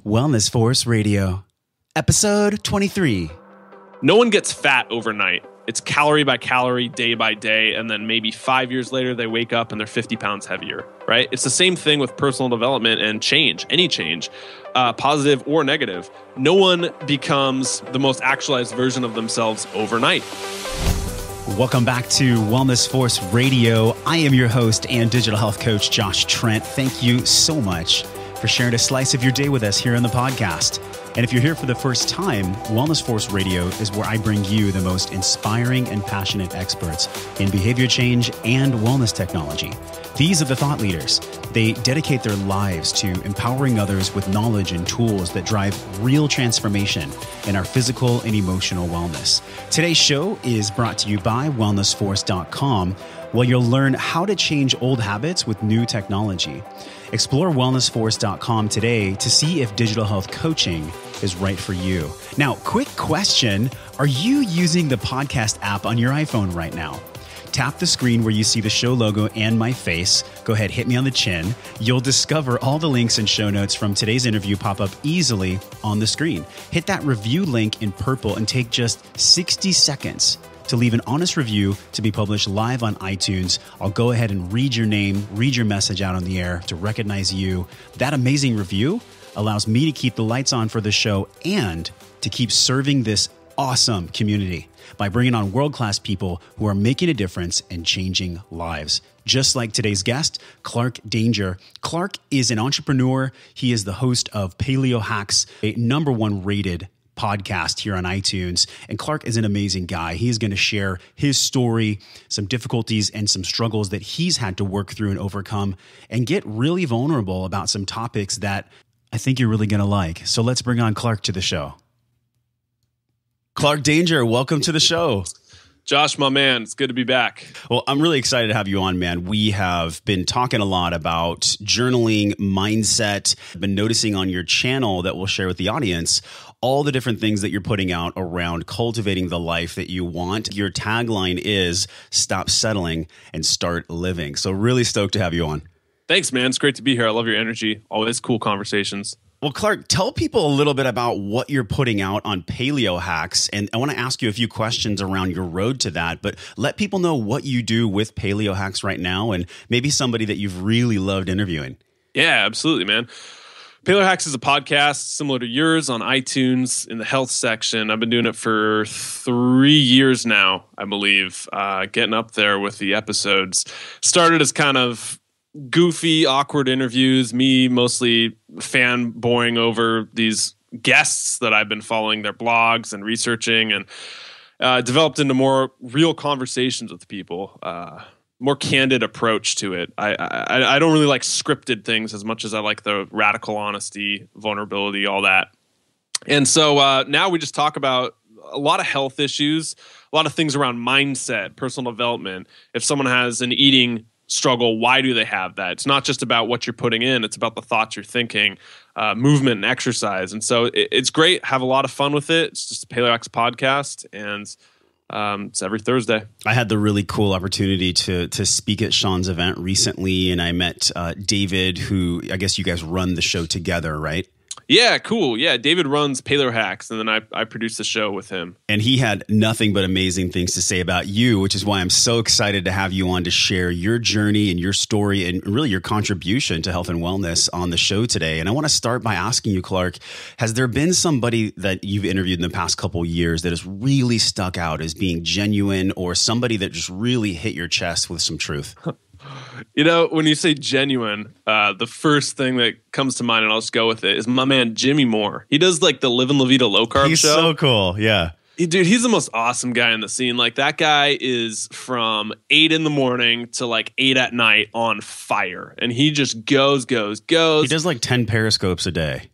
Wellness Force Radio, episode 23. No one gets fat overnight. It's calorie by calorie, day by day, and then maybe 5 years later, they wake up and they're 50 pounds heavier, right? It's the same thing with personal development and change, any change, positive or negative. No one becomes the most actualized version of themselves overnight. Welcome back to Wellness Force Radio. I am your host and digital health coach, Josh Trent. Thank you so much for sharing a slice of your day with us here on the podcast. And if you're here for the first time, Wellness Force Radio is where I bring you the most inspiring and passionate experts in behavior change and wellness technology. These are the thought leaders. They dedicate their lives to empowering others with knowledge and tools that drive real transformation in our physical and emotional wellness. Today's show is brought to you by wellnessforce.com, where you'll learn how to change old habits with new technology. Explore wellnessforce.com today to see if digital health coaching is right for you. Now, quick question. Are you using the podcast app on your iPhone right now? Tap the screen where you see the show logo and my face. Go ahead, hit me on the chin. You'll discover all the links and show notes from today's interview pop up easily on the screen. Hit that review link in purple and take just 60 seconds to leave an honest review to be published live on iTunes. I'll go ahead and read your name, read your message out on the air to recognize you. That amazing review allows me to keep the lights on for the show and to keep serving this awesome community by bringing on world-class people who are making a difference and changing lives. Just like today's guest, Clark Danger. Clark is an entrepreneur. He is the host of Paleo Hacks, a #1 rated podcast here on iTunes. And Clark is an amazing guy. He is going to share his story, some difficulties and some struggles that he's had to work through and overcome, and get really vulnerable about some topics that I think you're really going to like. So let's bring on Clark to the show. Clark Danger, welcome to the show. Josh, my man, it's good to be back. Well, I'm really excited to have you on, man. We have been talking a lot about journaling, mindset. I've been noticing on your channel that we'll share with the audience all the different things that you're putting out around cultivating the life that you want. Your tagline is stop settling and start living. So really stoked to have you on. Thanks, man. It's great to be here. I love your energy. Always cool conversations. Well, Clark, tell people a little bit about what you're putting out on Paleo Hacks. And I want to ask you a few questions around your road to that, but let people know what you do with Paleo Hacks right now and maybe somebody that you've really loved interviewing. Yeah, absolutely, man. Paleo Hacks is a podcast similar to yours on iTunes in the health section. I've been doing it for 3 years now, I believe, getting up there with the episodes. Started as kind of goofy, awkward interviews, me mostly fanboying over these guests that I've been following their blogs and researching, and developed into more real conversations with people, more candid approach to it. I don't really like scripted things as much as I like the radical honesty, vulnerability, all that. And so now we just talk about a lot of health issues, a lot of things around mindset, personal development. If someone has an eating struggle, why do they have that? It's not just about what you're putting in, it's about the thoughts you're thinking, movement and exercise. And so it's great. Have a lot of fun with it. It's just a PaleoHacks podcast, and it's every Thursday. I had the really cool opportunity to speak at Sean's event recently, and I met David, who I guess you guys run the show together, right? Yeah, cool. Yeah, David runs Paleo Hacks, and then I produce the show with him. And he had nothing but amazing things to say about you, which is why I'm so excited to have you on to share your journey and your story and really your contribution to health and wellness on the show today. And I want to start by asking you, Clark, has there been somebody that you've interviewed in the past couple of years that has really stuck out as being genuine, or somebody that just really hit your chest with some truth? You know, when you say genuine, the first thing that comes to mind, and I'll just go with it, is my man Jimmy Moore. He does like the Livin' La Vida low carb show. He's so cool, yeah. Dude, he's the most awesome guy in the scene. Like, that guy is from 8 in the morning to like 8 at night on fire, and he just goes. He does like 10 periscopes a day.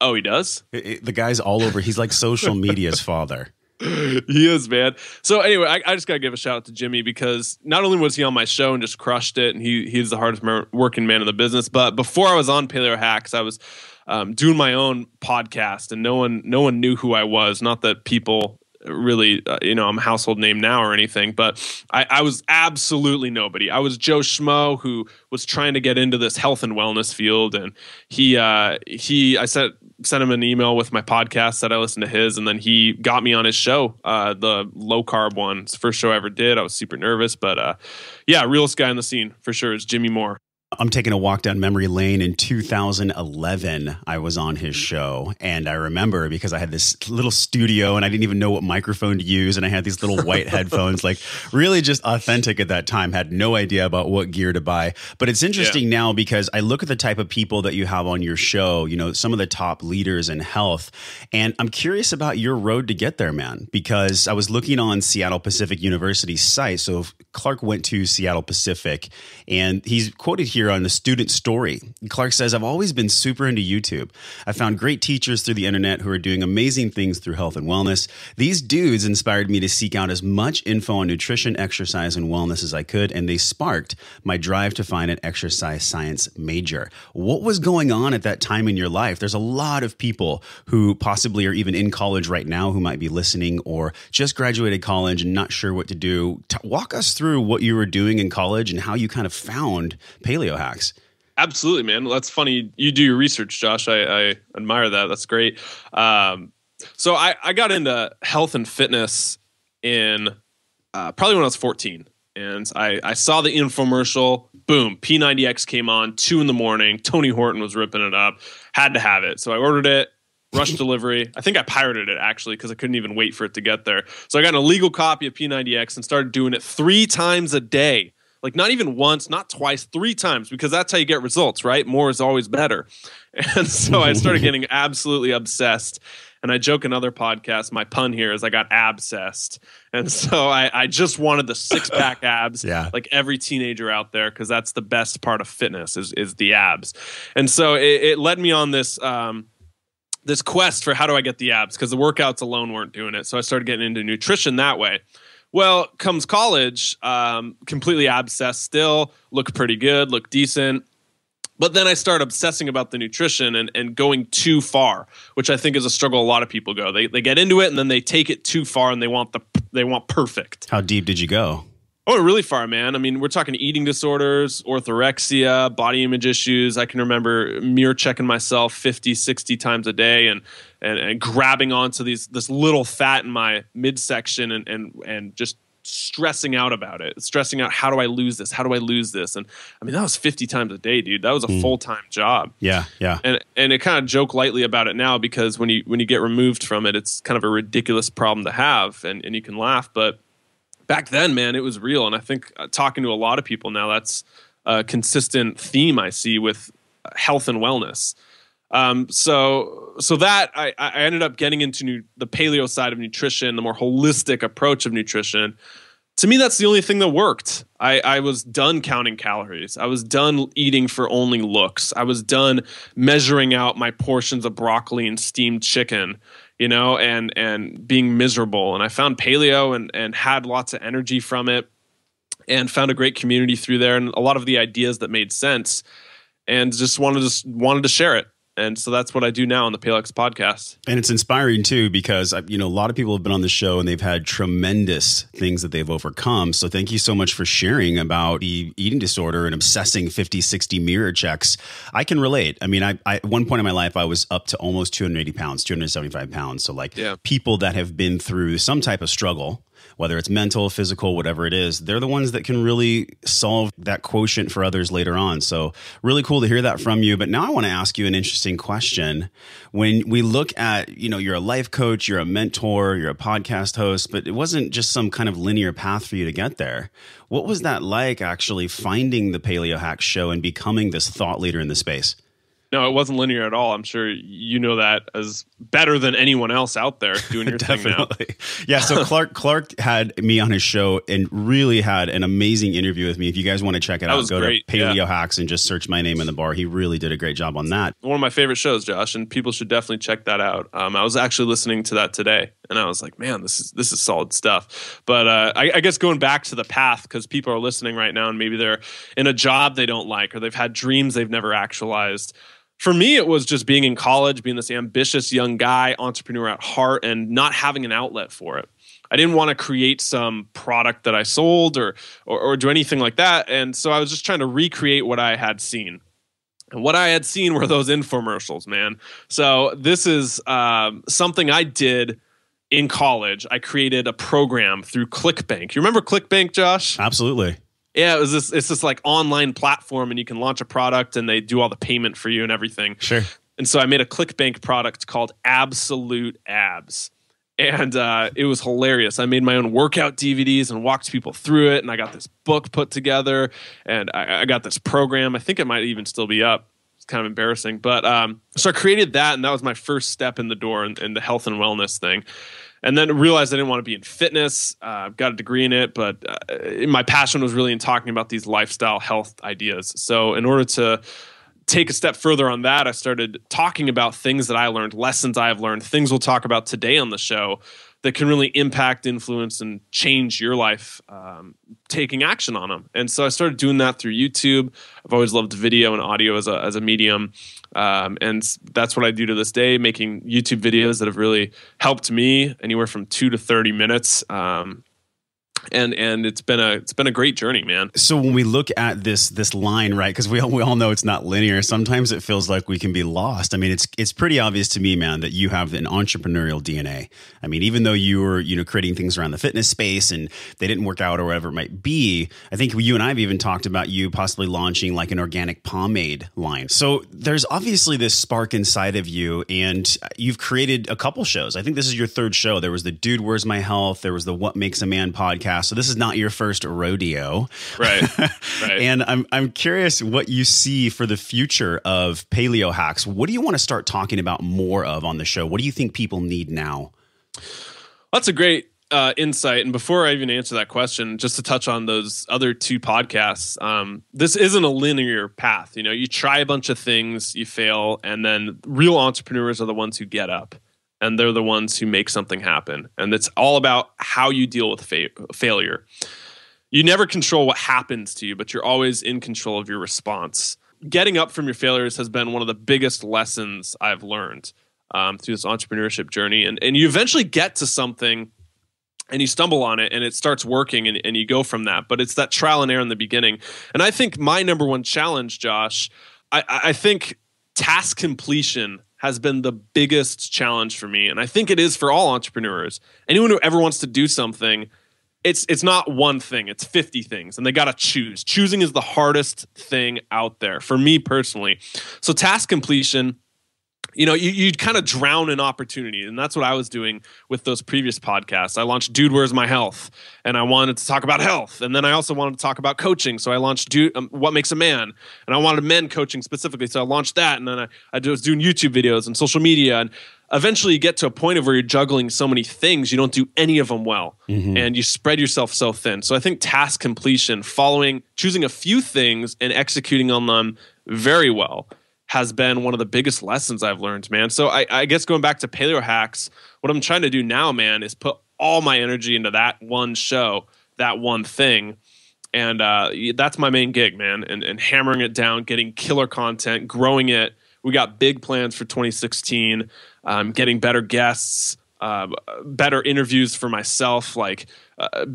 Oh, he does? The guy's all over. He's like social media's father. He is, man. So anyway, I just got to give a shout out to Jimmy, because not only was he on my show and just crushed it, and he's the hardest working man in the business, but before I was on Paleo Hacks, I was doing my own podcast, and no one knew who I was. Not that people really, I'm a household name now or anything, but I was absolutely nobody. I was Joe Schmo who was trying to get into this health and wellness field, and I sent him an email with my podcast that I listened to his, and then he got me on his show, the low carb one. It's the first show I ever did. I was super nervous, but yeah, realest guy in the scene for sure is Jimmy Moore. I'm taking a walk down memory lane. In 2011, I was on his show. And I remember because I had this little studio and I didn't even know what microphone to use. And I had these little white headphones, like really just authentic at that time. Had no idea about what gear to buy. But it's interesting now because I look at the type of people that you have on your show, you know, some of the top leaders in health. And I'm curious about your road to get there, man, because I was looking on Seattle Pacific University's site. So Clark went to Seattle Pacific and he's quoted here on the student story. Clark says, I've always been super into YouTube. I found great teachers through the internet who are doing amazing things through health and wellness. These dudes inspired me to seek out as much info on nutrition, exercise, and wellness as I could, and they sparked my drive to find an exercise science major. What was going on at that time in your life? There's a lot of people who possibly are even in college right now who might be listening or just graduated college and not sure what to do. Walk us through what you were doing in college and how you kind of found Paleo Hacks. Absolutely, man. That's funny. You do your research, Josh. I admire that. That's great. So I got into health and fitness in probably when I was 14. And I saw the infomercial. Boom. P90X came on 2 a.m. Tony Horton was ripping it up. Had to have it. So I ordered it. Rush delivery. I think I pirated it actually because I couldn't even wait for it to get there. So I got an illegal copy of P90X and started doing it 3 times a day. Like not even once, not twice, 3 times, because that's how you get results, right? More is always better. And so I started getting absolutely obsessed. And I joke in other podcasts, my pun here is I got absessed. And so I just wanted the 6-pack abs, like every teenager out there, because that's the best part of fitness is the abs. And so it led me on this this quest for how do I get the abs, because the workouts alone weren't doing it. So I started getting into nutrition that way. Well, comes college, completely obsessed still, look pretty good, look decent. But then I started obsessing about the nutrition and going too far, which I think is a struggle a lot of people go. They get into it and then they take it too far and they want perfect. How deep did you go? Oh, really far, man. I mean, we're talking eating disorders, orthorexia, body image issues. I can remember mirror checking myself 50, 60 times a day and grabbing onto this little fat in my midsection and just stressing out about it. Stressing out, how do I lose this? How do I lose this? And I mean, that was 50 times a day, dude. That was a full-time job. Yeah. And it kind of joke lightly about it now because when you get removed from it, it's kind of a ridiculous problem to have and you can laugh, but back then, man, it was real. And I think talking to a lot of people now, that's a consistent theme I see with health and wellness. So that I ended up getting into the paleo side of nutrition, the more holistic approach of nutrition. To me, that's the only thing that worked. I was done counting calories. I was done eating for only looks. I was done measuring out my portions of broccoli and steamed chicken, you know, and being miserable. And I found paleo and had lots of energy from it and found a great community through there and a lot of the ideas that made sense and just wanted to share it. And so that's what I do now on the PaleoHacks Podcast. And it's inspiring too, because, you know, a lot of people have been on the show and they've had tremendous things that they've overcome. So thank you so much for sharing about the eating disorder and obsessing 50, 60 mirror checks. I can relate. I mean, I at one point in my life, I was up to almost 280 pounds, 275 pounds. So like people that have been through some type of struggle, whether it's mental, physical, whatever it is, they're the ones that can really solve that quotient for others later on. So really cool to hear that from you. But now I want to ask you an interesting question. When we look at, you know, you're a life coach, you're a mentor, you're a podcast host, but it wasn't just some kind of linear path for you to get there. What was that like actually finding the Paleo Hacks show and becoming this thought leader in the space? No, it wasn't linear at all. I'm sure you know that as better than anyone else out there doing your thing now. Yeah, so Clark had me on his show and really had an amazing interview with me. If you guys want to check it out, go to Paleo Hacks and just search my name in the bar. He really did a great job on that. One of my favorite shows, Josh, and people should definitely check that out. I was actually listening to that today, and I was like, man, this is solid stuff. But I guess going back to the path, because people are listening right now and maybe they're in a job they don't like or they've had dreams they've never actualized. For me, it was just being in college, being this ambitious young guy, entrepreneur at heart, and not having an outlet for it. I didn't want to create some product that I sold or do anything like that. And so I was just trying to recreate what I had seen. And what I had seen were those infomercials, man. So this is something I did in college. I created a program through ClickBank. You remember ClickBank, Josh? Absolutely. Yeah, it's this like online platform, and you can launch a product and they do all the payment for you and everything. Sure. And so I made a ClickBank product called Absolute Abs. And it was hilarious. I made my own workout DVDs and walked people through it. And I got this book put together, and I got this program. I think it might even still be up. It's kind of embarrassing. But so I created that, and that was my first step in the door in the health and wellness thing. And then realized I didn't want to be in fitness. Got a degree in it, but my passion was really in talking about these lifestyle health ideas. So in order to take a step further on that, I started talking about things that I learned, lessons I've learned, things we'll talk about today on the show that can really impact, influence, and change your life, taking action on them. And so I started doing that through YouTube. I've always loved video and audio as a medium. And that's what I do to this day, making YouTube videos that have really helped me, anywhere from 2 to 30 minutes. And it's been a great journey, man. So when we look at this line, right, because we all know it's not linear. Sometimes it feels like we can be lost. I mean, it's pretty obvious to me, man, that you have an entrepreneurial DNA. I mean, even though you were creating things around the fitness space and they didn't work out or whatever it might be, I think you and I have even talked about you possibly launching like an organic pomade line. So there's obviously this spark inside of you, and you've created a couple shows. I think this is your third show. There was the Dude, Where's My Health? There was the What Makes a Man podcast. So this is not your first rodeo. Right. And I'm curious what you see for the future of Paleo Hacks. What do you want to start talking about more of on the show? What do you think people need now? That's a great insight. And before I even answer that question, just to touch on those other two podcasts, this isn't a linear path. You try a bunch of things, you fail, and then real entrepreneurs are the ones who get up. And they're the ones who make something happen. And it's all about how you deal with failure. You never control what happens to you, but you're always in control of your response. Getting up from your failures has been one of the biggest lessons I've learned through this entrepreneurship journey. And you eventually get to something and you stumble on it and it starts working and you go from that. But it's that trial and error in the beginning. And I think my number one challenge, Josh, I think task completion has been the biggest challenge for me. And I think it is for all entrepreneurs. Anyone who ever wants to do something, it's not one thing, it's 50 things. And they got to choose. Choosing is the hardest thing out there for me personally. So task completion, you kind of drown in opportunity. And that's what I was doing with those previous podcasts. I launched Dude, Where's My Health? And I wanted to talk about health. And then I also wanted to talk about coaching. So I launched What Makes a Man? And I wanted men coaching specifically. So I launched that. And then I was doing YouTube videos and social media. And eventually you get to a point of where you're juggling so many things, you don't do any of them well. Mm-hmm. And you spread yourself so thin. So I think task completion, choosing a few things and executing on them very well has been one of the biggest lessons I've learned, man. So I guess going back to Paleo Hacks, what I'm trying to do now, man, is put all my energy into that one show, that one thing. And that's my main gig, man. And hammering it down, getting killer content, growing it. We got big plans for 2016, getting better guests, better interviews for myself, like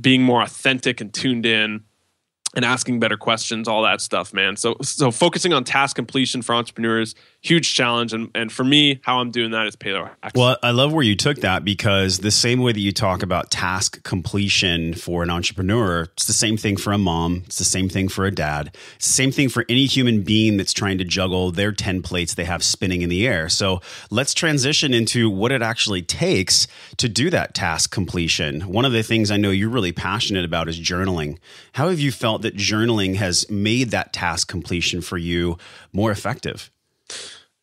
being more authentic and tuned in, and asking better questions, all that stuff, man. So focusing on task completion for entrepreneurs, huge challenge. And for me, how I'm doing that is Paleo Hacks. Well, I love where you took that, because the same way that you talk about task completion for an entrepreneur, it's the same thing for a mom. It's the same thing for a dad. It's the same thing for any human being that's trying to juggle their 10 plates they have spinning in the air. So let's transition into what it actually takes to do that task completion. One of the things I know you're really passionate about is journaling. How have you felt that journaling has made that task completion for you more effective?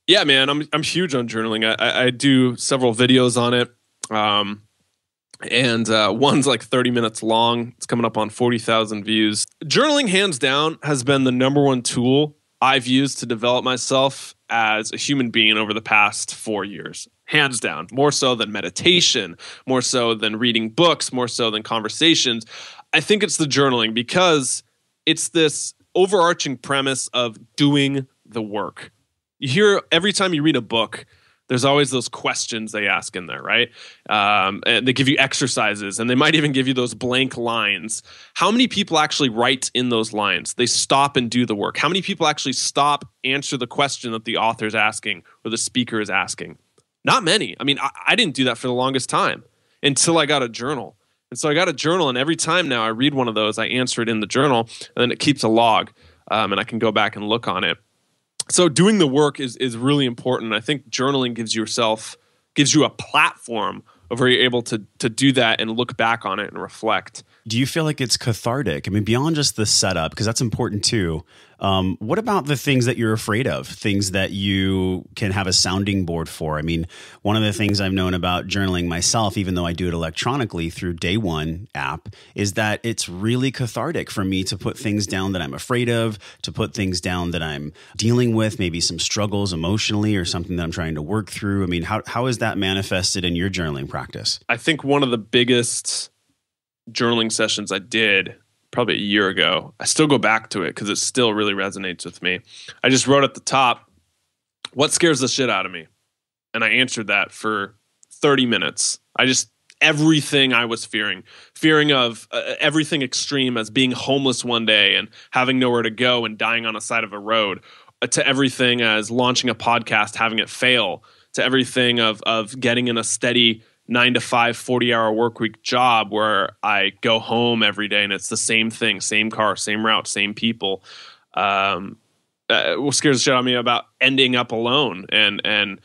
Yeah, man, I'm huge on journaling. I do several videos on it. And one's like 30 minutes long. It's coming up on 40,000 views. Journaling, hands down, has been the number one tool I've used to develop myself as a human being over the past 4 years. Hands down. More so than meditation, more so than reading books, more so than conversations. I think it's the journaling, because it's this overarching premise of doing the work. You hear every time you read a book, there's always those questions they ask in there, right? And they give you exercises, and they might even give you those blank lines. How many people actually write in those lines? They stop and do the work. How many people actually stop, answer the question that the author's asking or the speaker is asking? Not many. I mean, I didn't do that for the longest time until I got a journal. And so I got a journal, and every time now I read one of those, I answer it in the journal, and then it keeps a log, and I can go back and look on it. So doing the work is really important. I think journaling gives you a platform of where you're able to do that and look back on it and reflect. Do you feel like it's cathartic? I mean, beyond just the setup, because that's important too. What about the things that you're afraid of, things that you can have a sounding board for? I mean, one of the things I've known about journaling myself, even though I do it electronically through Day One app, is that it's really cathartic for me to put things down that I'm afraid of, to put things down that I'm dealing with, maybe some struggles emotionally or something that I'm trying to work through. I mean, how is that manifested in your journaling practice? I think one of the biggest journaling sessions I did probably a year ago, I still go back to it because it still really resonates with me. I just wrote at the top, what scares the shit out of me? And I answered that for 30 minutes. Everything I was fearing of everything extreme as being homeless one day and having nowhere to go and dying on the side of a road, to everything as launching a podcast, having it fail, to everything of getting in a steady 9-to-5, 40-hour work week job where I go home every day and it's the same thing, same car, same route, same people. What scares the shit out of me about ending up alone and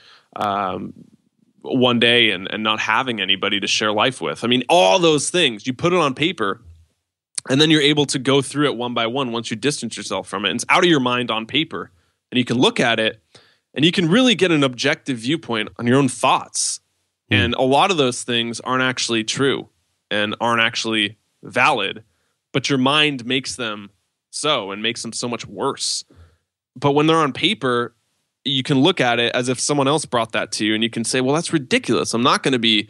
one day and not having anybody to share life with. I mean, all those things, you put it on paper and then you're able to go through it one by one once you distance yourself from it. And it's out of your mind on paper and you can look at it and you can really get an objective viewpoint on your own thoughts. And a lot of those things aren't actually true and aren't actually valid, but your mind makes them so and makes them so much worse. But when they're on paper, you can look at it as if someone else brought that to you and you can say, well, that's ridiculous. I'm not going to be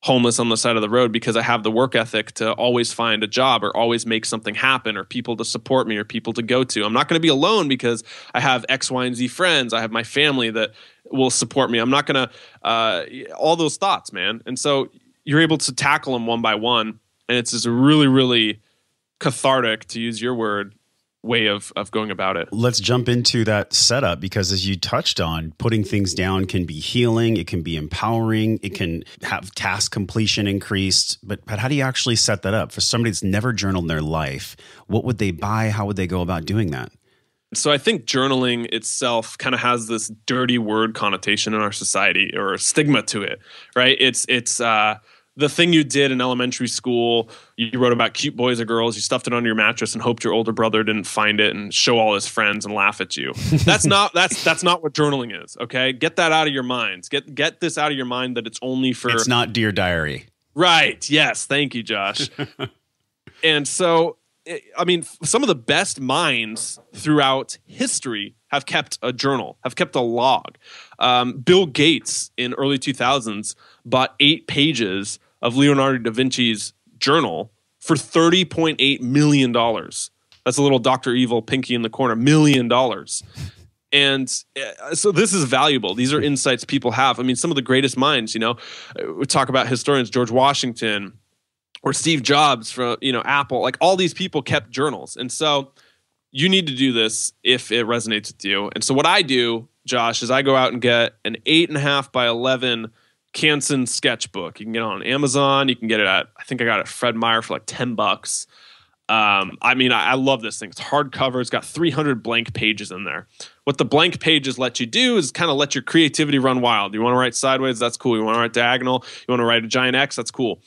homeless on the side of the road because I have the work ethic to always find a job or always make something happen or people to support me or people to go to. I'm not going to be alone because I have X, Y, and Z friends. I have my family that will support me. I'm not going to, all those thoughts, man. And so you're able to tackle them one by one. And it's just a really, really cathartic, to use your word, way of going about it. Let's jump into that setup because as you touched on, putting things down can be healing. It can be empowering. It can have task completion increased. But how do you actually set that up? For somebody that's never journaled in their life, what would they buy? How would they go about doing that? So I think journaling itself kind of has this dirty word connotation in our society or a stigma to it, right? It's the thing you did in elementary school. You wrote about cute boys or girls. You stuffed it under your mattress and hoped your older brother didn't find it and show all his friends and laugh at you. That's not what journaling is. Okay, get that out of your minds. Get this out of your mind that it's only for. It's not Dear Diary. Right. Yes. Thank you, Josh. And so, I mean, some of the best minds throughout history have kept a journal, have kept a log. Bill Gates in early 2000s bought 8 pages of Leonardo da Vinci's journal for $30.8 million. That's a little Dr. Evil pinky in the corner, $1 million. And so this is valuable. These are insights people have. I mean, some of the greatest minds, we talk about historians, George Washington or Steve Jobs from, Apple, like all these people kept journals. And so you need to do this if it resonates with you. And so what I do, Josh, is I go out and get an 8.5 by 11 Canson sketchbook. You can get it on Amazon. You can get it I think I got it at Fred Meyer for like $10. I mean, I love this thing. It's hardcover. It's got 300 blank pages in there. What the blank pages let you do is kind of let your creativity run wild. You want to write sideways? That's cool. You want to write diagonal? You want to write a giant X? That's cool.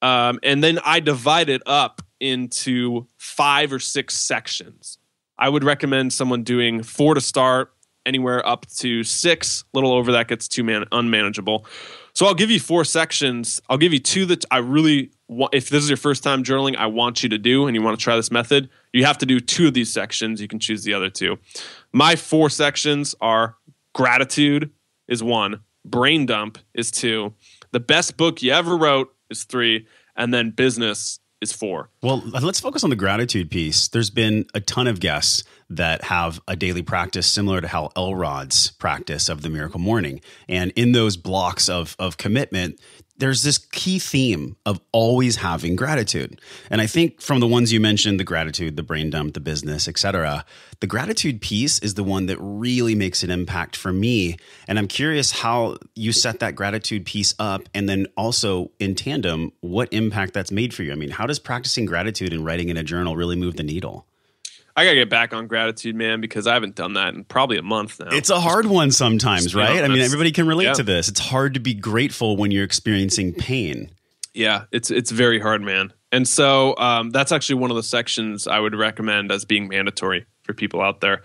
And then I divide it up into 5 or 6 sections. I would recommend someone doing 4 to start, anywhere up to 6. A little over that gets too unmanageable. So I'll give you 4 sections. I'll give you 2 that I really want. If this is your first time journaling, I want you to do, and you want to try this method, you have to do 2 of these sections. You can choose the other 2. My 4 sections are gratitude is 1, brain dump is 2, the best book you ever wrote is 3, and then business is 4. Well, let's focus on the gratitude piece. There's been a ton of guests that have a daily practice similar to how Elrod's practice of the Miracle Morning. And in those blocks of commitment, there's this key theme of always having gratitude. And I think from the ones you mentioned, the gratitude, the brain dump, the business, etc., the gratitude piece is the one that really makes an impact for me. And I'm curious how you set that gratitude piece up, and then also in tandem, what impact that's made for you. I mean, how does practicing gratitude and writing in a journal really move the needle? I got to get back on gratitude, man, because I haven't done that in probably a month now. It's a hard one sometimes, right? I mean, everybody can relate to this. It's hard to be grateful when you're experiencing pain. Yeah, it's very hard, man. And so that's actually one of the sections I would recommend as being mandatory for people out there.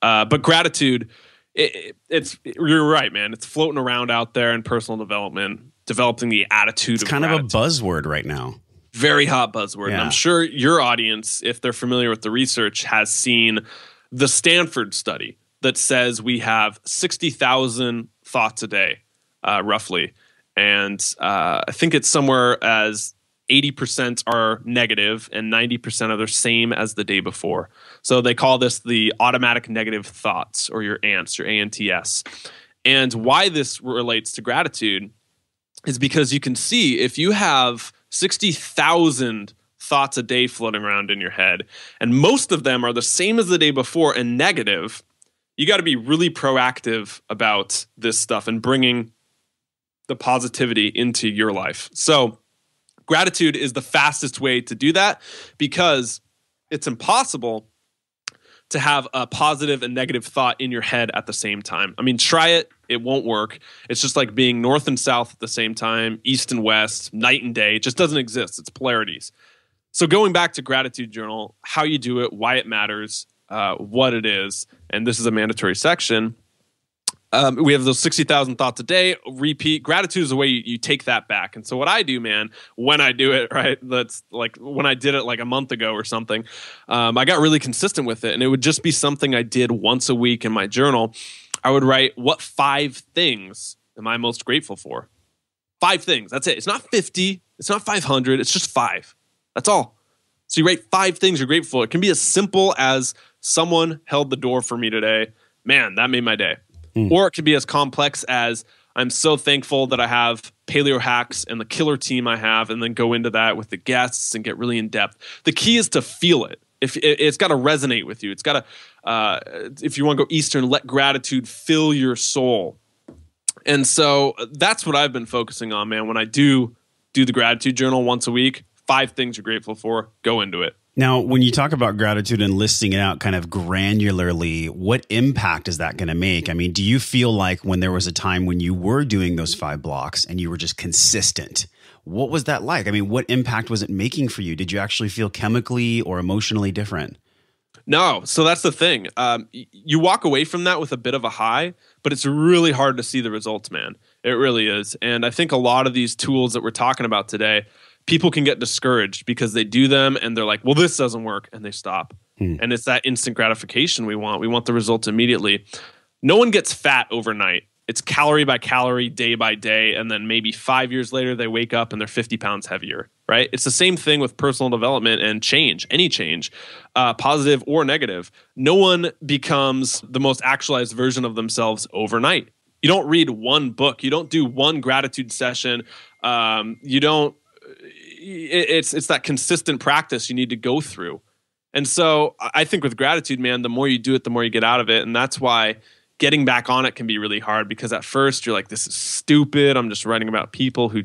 But gratitude, you're right, man. It's floating around out there in personal development, developing the attitude of gratitude. It's kind of a buzzword right now. Very hot buzzword. Yeah. And I'm sure your audience, if they're familiar with the research, has seen the Stanford study that says we have 60,000 thoughts a day, roughly. And I think it's somewhere as 80% are negative and 90% are the same as the day before. So they call this the automatic negative thoughts, or your ANTs, your ANTS. And why this relates to gratitude is because you can see if you have 60,000 thoughts a day floating around in your head, and most of them are the same as the day before and negative, you got to be really proactive about this stuff and bringing the positivity into your life. So gratitude is the fastest way to do that, because it's impossible to have a positive and negative thought in your head at the same time. I mean, try it. It won't work. It's just like being north and south at the same time, east and west, night and day. It just doesn't exist. It's polarities. So going back to gratitude journal, how you do it, why it matters, what it is, and this is a mandatory section. We have those 60,000 thoughts a day, repeat. Gratitude is the way you take that back. And so what I do, man, when I do it, right, that's like when I did it like a month ago or something, I got really consistent with it. And it would just be something I did once a week in my journal. I would write, what 5 things am I most grateful for? 5 things. That's it. It's not 50. It's not 500. It's just 5. That's all. So you write 5 things you're grateful for. It can be as simple as someone held the door for me today. Man, that made my day. Or it could be as complex as I'm so thankful that I have Paleo Hacks and the killer team I have, and then go into that with the guests and get really in depth. The key is to feel it. If it's got to resonate with you. It's got to, if you want to go Eastern, let gratitude fill your soul. And so that's what I've been focusing on, man. When I do the gratitude journal once a week, 5 things you're grateful for, go into it. Now, when you talk about gratitude and listing it out kind of granularly, what impact is that going to make? I mean, do you feel like when there was a time when you were doing those 5 blocks and you were just consistent, what was that like? I mean, what impact was it making for you? Did you actually feel chemically or emotionally different? No. So that's the thing. You walk away from that with a bit of a high, but it's really hard to see the results, man. It really is. And I think a lot of these tools that we're talking about today, people can get discouraged because they do them and they're like, well, this doesn't work, and they stop. And it's that instant gratification we want. We want the results immediately. No one gets fat overnight. It's calorie by calorie, day by day, and then maybe 5 years later, they wake up and they're 50 pounds heavier, right? It's the same thing with personal development and change, any change, positive or negative. No one becomes the most actualized version of themselves overnight. You don't read one book. You don't do one gratitude session. It's that consistent practice you need to go through. And so I think with gratitude, man, the more you do it, the more you get out of it. And that's why getting back on it can be really hard, because at first you're like, this is stupid. I'm just writing about people who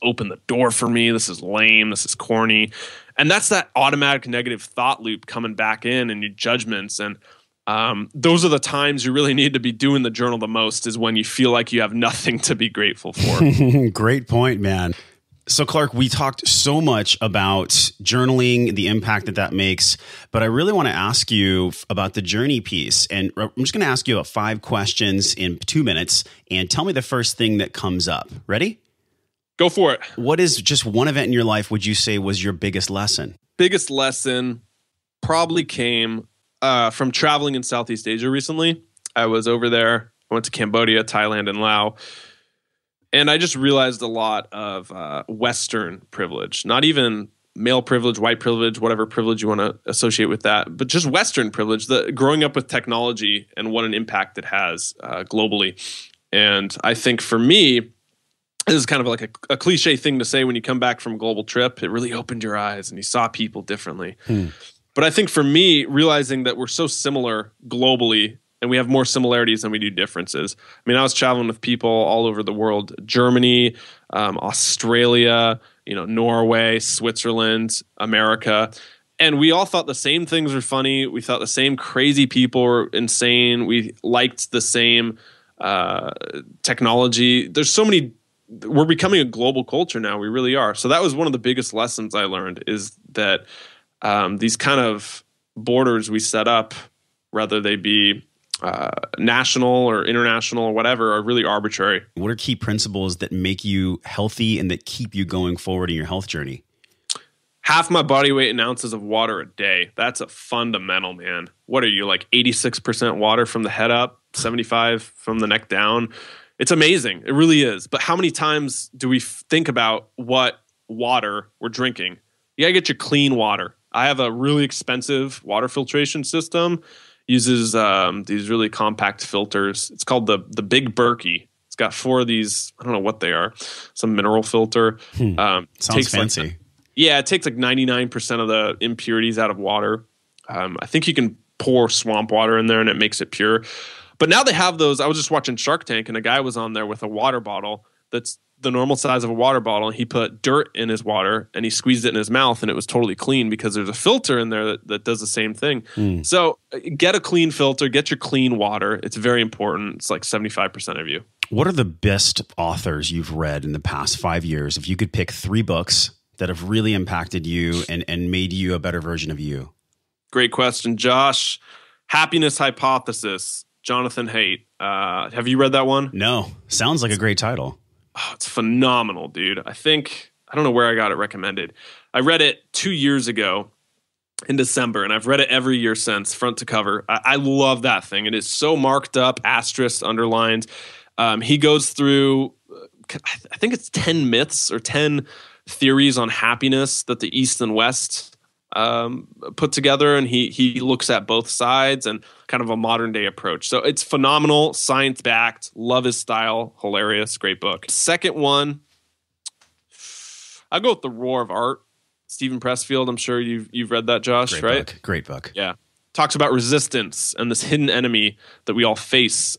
open the door for me. This is lame. This is corny. And that's that automatic negative thought loop coming back in, and your judgments. And those are the times you really need to be doing the journal the most, is when you feel like you have nothing to be grateful for. Great point, man. So Clark, we talked so much about journaling, the impact that makes, but I really want to ask you about the journey piece. And I'm just going to ask you about 5 questions in 2 minutes, and tell me the first thing that comes up. Ready? Go for it. What is just one event in your life would you say was your biggest lesson? Biggest lesson probably came from traveling in Southeast Asia recently. I was over there. I went to Cambodia, Thailand, and Laos. And I just realized a lot of Western privilege, not even male privilege, white privilege, whatever privilege you want to associate with that, but just Western privilege, growing up with technology and what an impact it has globally. And I think for me, this is kind of like a cliche thing to say when you come back from a global trip. It really opened your eyes and you saw people differently. But I think for me, realizing that we're so similar globally and we have more similarities than we do differences. I mean, I was traveling with people all over the world, Germany, Australia, Norway, Switzerland, America. And we all thought the same things were funny. We thought the same crazy people were insane. We liked the same technology. There's so many. We're becoming a global culture now. We really are. So that was one of the biggest lessons I learned, is that these kind of borders we set up, whether they be national or international or whatever, are really arbitrary. What are key principles that make you healthy and that keep you going forward in your health journey? Half my body weight in ounces of water a day. That's a fundamental, man. What are you, like 86% water from the head up, 75 from the neck down? It's amazing. It really is. But how many times do we think about what water we're drinking? You gotta get your clean water. I have a really expensive water filtration system. Uses these really compact filters. It's called the Big Berkey. It's got 4 of these. I don't know what they are. Some mineral filter. Sounds fancy. It takes like 99% of the impurities out of water. I think you can pour swamp water in there and it makes it pure. But now they have those. I was just watching Shark Tank and a guy was on there with a water bottle that's the normal size of a water bottle. He put dirt in his water and he squeezed it in his mouth and it was totally clean because there's a filter in there that does the same thing. So get a clean filter, get your clean water. It's very important. It's like 75% of you. What are the best authors you've read in the past 5 years? If you could pick 3 books that have really impacted you and made you a better version of you. Great question, Josh. Happiness Hypothesis. Jonathan Haidt. Have you read that one? No. Sounds like a great title. Oh, it's phenomenal, dude. I don't know where I got it recommended. I read it 2 years ago in December, and I've read it every year since, front to cover. I love that thing. It is so marked up, asterisk, underlined. He goes through, I think it's 10 myths or 10 theories on happiness that the East and West put together, and he looks at both sides and kind of a modern day approach. So it's phenomenal, science backed, love his style, hilarious, great book. Second one, I'll go with The Roar of Art. Stephen Pressfield. I'm sure you've read that, Josh, right? Great book. Yeah. Talks about resistance and this hidden enemy that we all face,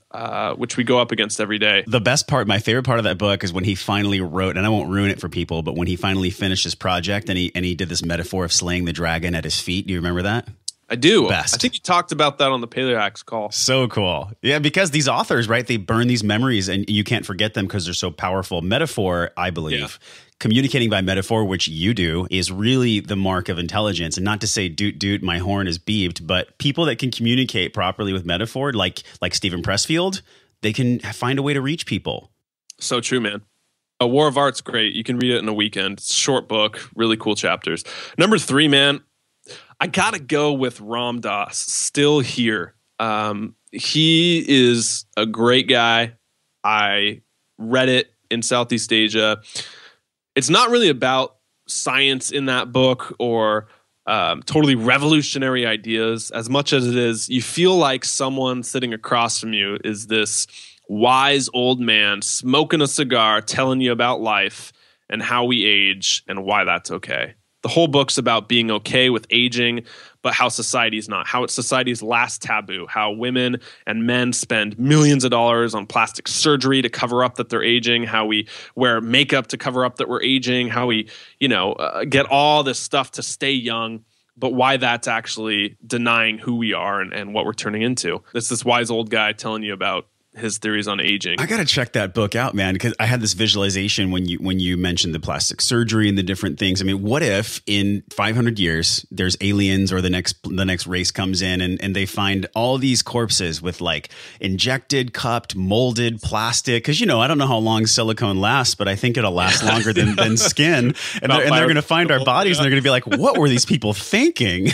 which we go up against every day. The best part, my favorite part of that book is when he finally wrote, and I won't ruin it for people, but when he finally finished his project and he did this metaphor of slaying the dragon at his feet. Do you remember that? I do. Best. I think you talked about that on the Paleo Hacks call. So cool. Yeah, because these authors, right, they burn these memories and you can't forget them because they're so powerful. Metaphor, I believe, communicating by metaphor, which you do, is really the mark of intelligence. And not to say, doot, my horn is beeped, but people that can communicate properly with metaphor, like Stephen Pressfield, they can find a way to reach people. So true, man. A War of Art's great. You can read it in a weekend. It's a short book, really cool chapters. Number 3, man, I got to go with Ram Dass, Still Here. He is a great guy. I read it in Southeast Asia. It's not really about science in that book or totally revolutionary ideas as much as it is you feel like someone sitting across from you is this wise old man smoking a cigar telling you about life and how we age and why that's okay. The whole book's about being okay with aging, but how society's not, how it's society's last taboo, how women and men spend millions of dollars on plastic surgery to cover up that they're aging, how we wear makeup to cover up that we're aging, how we, get all this stuff to stay young, but why that's actually denying who we are and what we're turning into. It's this wise old guy telling you about his theories on aging. I got to check that book out, man, because I had this visualization when you mentioned the plastic surgery and the different things. I mean, what if in 500 years there's aliens or the next race comes in and they find all these corpses with like injected, cupped, molded plastic? Because, I don't know how long silicone lasts, but I think it'll last longer than skin. And they're going to find our bodies and they're going to be like, what were these people thinking?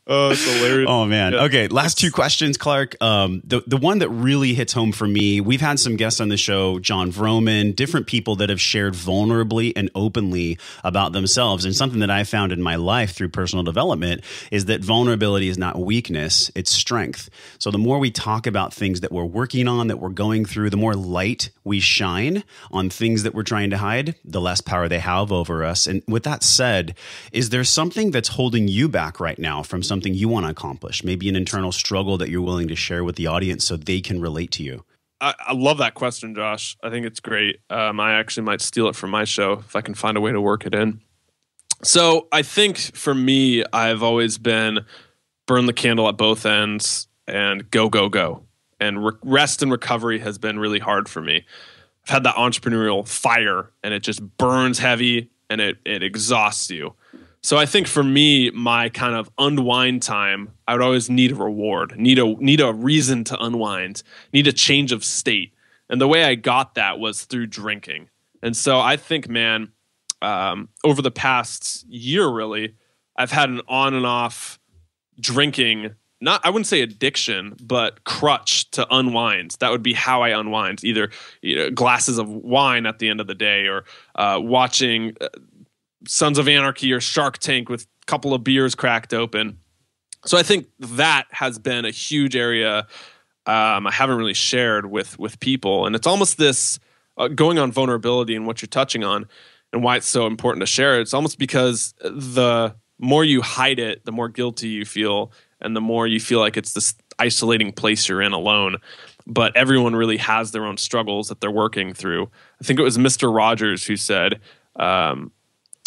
Oh, it's hilarious. Oh, man. Yeah. Okay, last 2 questions, Clark. The one that really really hits home for me. We've had some guests on the show, John Vroman, different people that have shared vulnerably and openly about themselves. And something that I found in my life through personal development is that vulnerability is not weakness, it's strength. So the more we talk about things that we're working on, that we're going through, the more light we shine on things that we're trying to hide, the less power they have over us. And with that said, is there something that's holding you back right now from something you want to accomplish? Maybe an internal struggle that you're willing to share with the audience so they can relate to you? I love that question, Josh. I think it's great. I actually might steal it from my show if I can find a way to work it in. So I think for me, I've always been burn the candle at both ends and go, go, go. And rest and recovery has been really hard for me. I've had that entrepreneurial fire and it just burns heavy and it exhausts you. So I think for me, my kind of unwind time, I would always need a reward, need a reason to unwind, need a change of state. And the way I got that was through drinking. And so I think, man, over the past year, really, I've had an on and off drinking, I wouldn't say addiction, but crutch to unwind. That would be how I unwind, either glasses of wine at the end of the day or watching Sons of Anarchy or Shark Tank with a couple of beers cracked open. So I think that has been a huge area I haven't really shared with people. And it's almost this going on vulnerability and what you're touching on and why it's so important to share. It's almost because the more you hide it, the more guilty you feel and the more you feel like it's this isolating place you're in alone. But everyone really has their own struggles that they're working through. I think it was Mr. Rogers who said,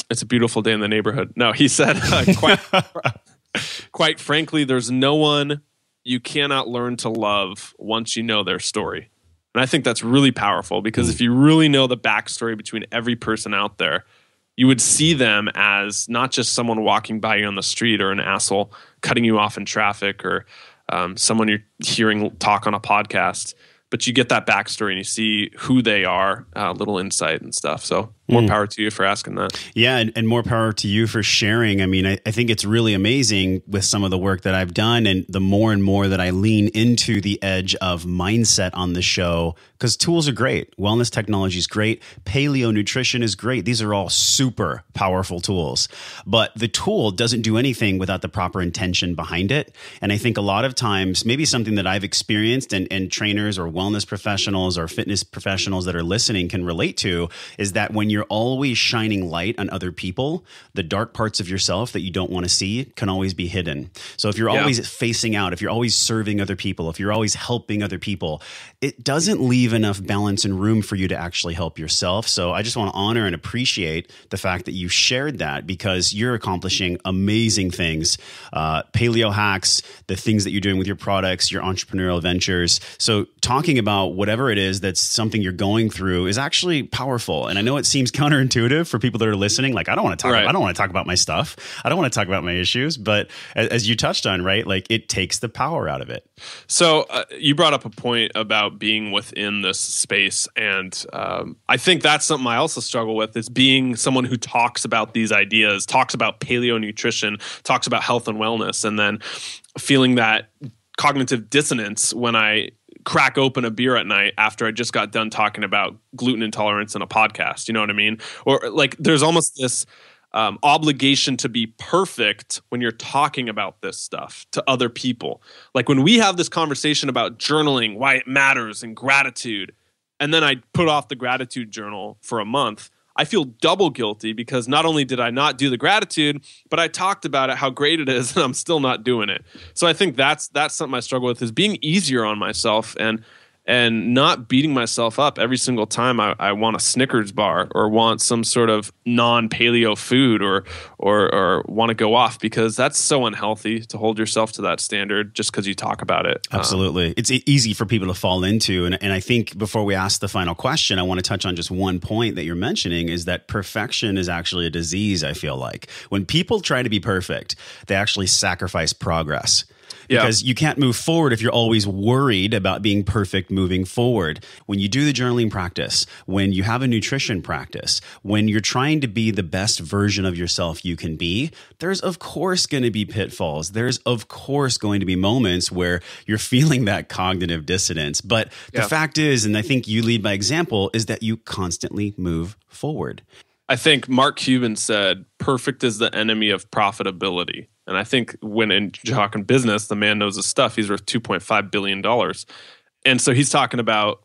it's a beautiful day in the neighborhood. No, he said, quite frankly, there's no one you cannot learn to love once you know their story. And I think that's really powerful because if you really know the backstory between every person out there, you would see them as not just someone walking by you on the street or an asshole cutting you off in traffic or someone you're hearing talk on a podcast, but you get that backstory and you see who they are, little insight and stuff. So more power to you for asking that. Yeah, and more power to you for sharing. I mean, I think it's really amazing with some of the work that I've done and the more and more that I lean into the edge of mindset on the show, because tools are great. Wellness technology is great. Paleo nutrition is great. These are all super powerful tools. But the tool doesn't do anything without the proper intention behind it. And I think a lot of times, maybe something that I've experienced and trainers or wellness professionals or fitness professionals that are listening can relate to is that when you're always shining light on other people, the dark parts of yourself that you don't want to see can always be hidden. So if you're always facing out, if you're always serving other people, if you're always helping other people, it doesn't leave enough balance and room for you to actually help yourself. So I just want to honor and appreciate the fact that you shared that because you're accomplishing amazing things. Paleo Hacks, the things that you're doing with your products, your entrepreneurial ventures. So talking about whatever it is that's something you're going through is actually powerful. And I know it seems counterintuitive for people that are listening. Like, I don't want to talk about my stuff. I don't want to talk about my issues. But as you touched on, right, like it takes the power out of it. So you brought up a point about being within this space. And I think that's something I also struggle with is being someone who talks about these ideas, talks about paleo nutrition, talks about health and wellness, and then feeling that cognitive dissonance when I crack open a beer at night after I just got done talking about gluten intolerance in a podcast. You know what I mean? Or like there's almost this obligation to be perfect when you're talking about this stuff to other people. Like when we have this conversation about journaling, why it matters and gratitude, and then I put off the gratitude journal for a month, I feel double guilty because not only did I not do the gratitude, but I talked about it, how great it is, and I'm still not doing it. So I think that's something I struggle with is being easier on myself and not beating myself up every single time I want a Snickers bar or want some sort of non-paleo food or want to go off, because that's so unhealthy to hold yourself to that standard just because you talk about it. Absolutely. It's easy for people to fall into. And I think before we ask the final question, I want to touch on just one point that you're mentioning is that perfection is actually a disease, I feel like. When people try to be perfect, they actually sacrifice progress. because you can't move forward if you're always worried about being perfect moving forward. When you do the journaling practice, when you have a nutrition practice, when you're trying to be the best version of yourself you can be, there's of course going to be pitfalls. There's of course going to be moments where you're feeling that cognitive dissonance. But the fact is, and I think you lead by example, is that you constantly move forward. I think Mark Cuban said, perfect is the enemy of profitability. And I think when in talking business, the man knows his stuff. He's worth $2.5 billion. And so he's talking about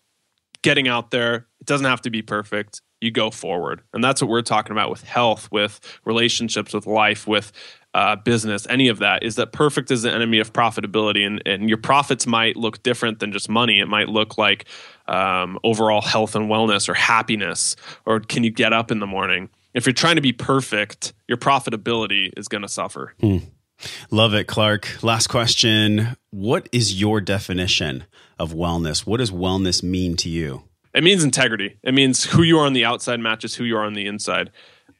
getting out there. It doesn't have to be perfect. You go forward. And that's what we're talking about with health, with relationships, with life, with business, any of that, is that perfect is the enemy of profitability. And your profits might look different than just money. It might look like overall health and wellness or happiness, or can you get up in the morning? If you're trying to be perfect, your profitability is going to suffer. Love it, Clark. Last question. What is your definition of wellness? What does wellness mean to you? It means integrity. It means who you are on the outside matches who you are on the inside.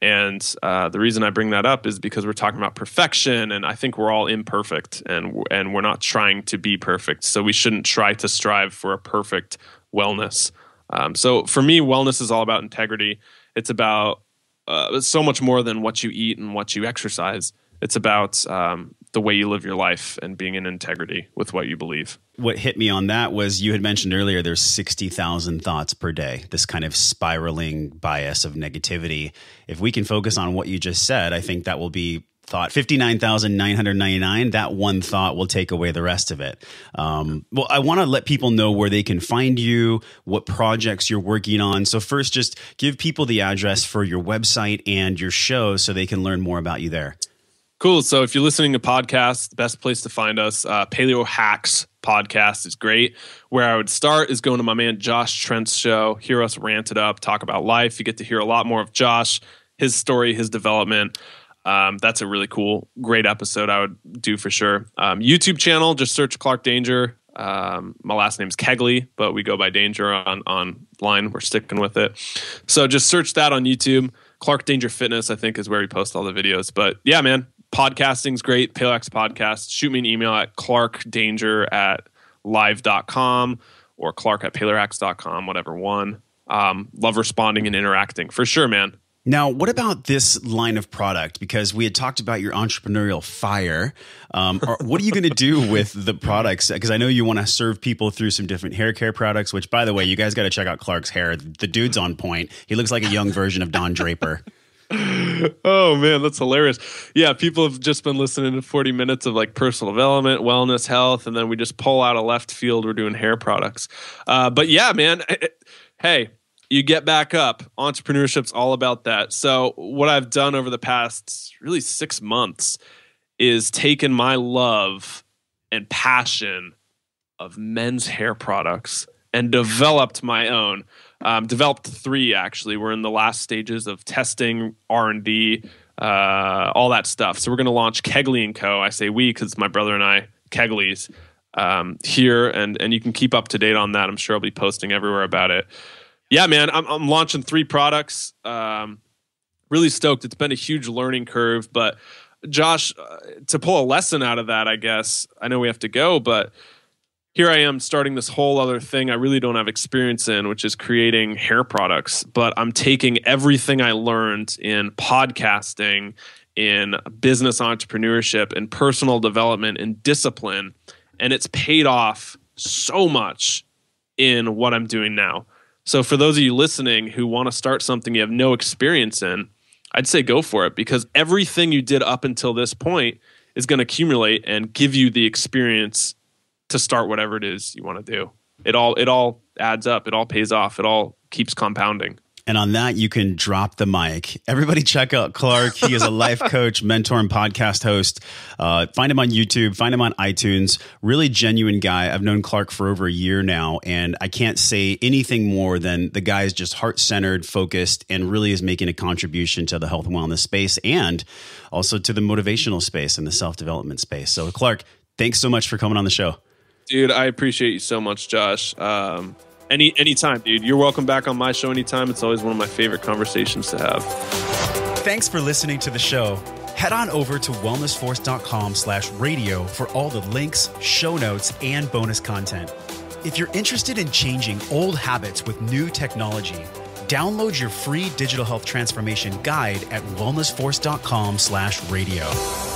And the reason I bring that up is because we're talking about perfection, and I think we're all imperfect, and we're not trying to be perfect. So we shouldn't try to strive for a perfect wellness. So for me, wellness is all about integrity. It's about so much more than what you eat and what you exercise. It's about the way you live your life and being in integrity with what you believe. What hit me on that was you had mentioned earlier there's 60,000 thoughts per day, this kind of spiraling bias of negativity. If we can focus on what you just said, I think that will be thought 59,999. That one thought will take away the rest of it. Well, I want to let people know where they can find you, what projects you're working on. So first, just give people the address for your website and your show so they can learn more about you there. Cool. So if you're listening to podcasts, the best place to find us, Paleo Hacks Podcast is great. Where I would start is going to my man Josh Trent's show, hear us rant it up, talk about life. You get to hear a lot more of Josh, his story, his development. That's a really cool, great episode I would do for sure. YouTube channel, just search Clark Danger. My last name's Kegley, but we go by Danger online. We're sticking with it. So just search that on YouTube. Clark Danger Fitness, I think, is where we post all the videos. But yeah, man, podcasting's great. PaleoHacks Podcast. Shoot me an email at clarkdanger@live.com or clark@paleohacks.com, whatever one. Love responding and interacting for sure, man. Now, what about this line of product? Because we had talked about your entrepreneurial fire. What are you going to do with the products? Because I know you want to serve people through some different hair care products, which, by the way, you guys got to check out Clark's hair. The dude's on point. He looks like a young version of Don Draper. Oh, man, that's hilarious. Yeah, people have just been listening to 40 minutes of like personal development, wellness, health, and then we just pull out of left field. We're doing hair products. But yeah, man, hey, you get back up. Entrepreneurship's all about that. So what I've done over the past really 6 months is taken my love and passion of men's hair products and developed my own. Developed 3, actually. We're in the last stages of testing, R&D, all that stuff. So we're going to launch Kegley & Co. I say we because it's my brother and I, Kegley's, here. And you can keep up to date on that. I'm sure I'll be posting everywhere about it. Yeah, man, I'm launching 3 products. Really stoked. It's been a huge learning curve. But Josh, to pull a lesson out of that, I guess, I know we have to go, but here I am starting this whole other thing I really don't have experience in, which is creating hair products. But I'm taking everything I learned in podcasting, in business entrepreneurship, in personal development, and discipline, and it's paid off so much in what I'm doing now. So for those of you listening who want to start something you have no experience in, I'd say go for it, because everything you did up until this point is going to accumulate and give you the experience to start whatever it is you want to do. It all adds up. It all pays off. It all keeps compounding. And on that, you can drop the mic. Everybody check out Clark. He is a life coach, mentor, and podcast host. Find him on YouTube. Find him on iTunes. Really genuine guy. I've known Clark for over a year now, and I can't say anything more than the guy is just heart-centered, focused, and really is making a contribution to the health and wellness space and also to the motivational space and the self-development space. So, Clark, thanks so much for coming on the show. Dude, I appreciate you so much, Josh. Anytime, dude. You're welcome back on my show anytime. It's always one of my favorite conversations to have. Thanks for listening to the show. Head on over to wellnessforce.com/radio for all the links, show notes, and bonus content. If you're interested in changing old habits with new technology, download your free digital health transformation guide at wellnessforce.com/radio.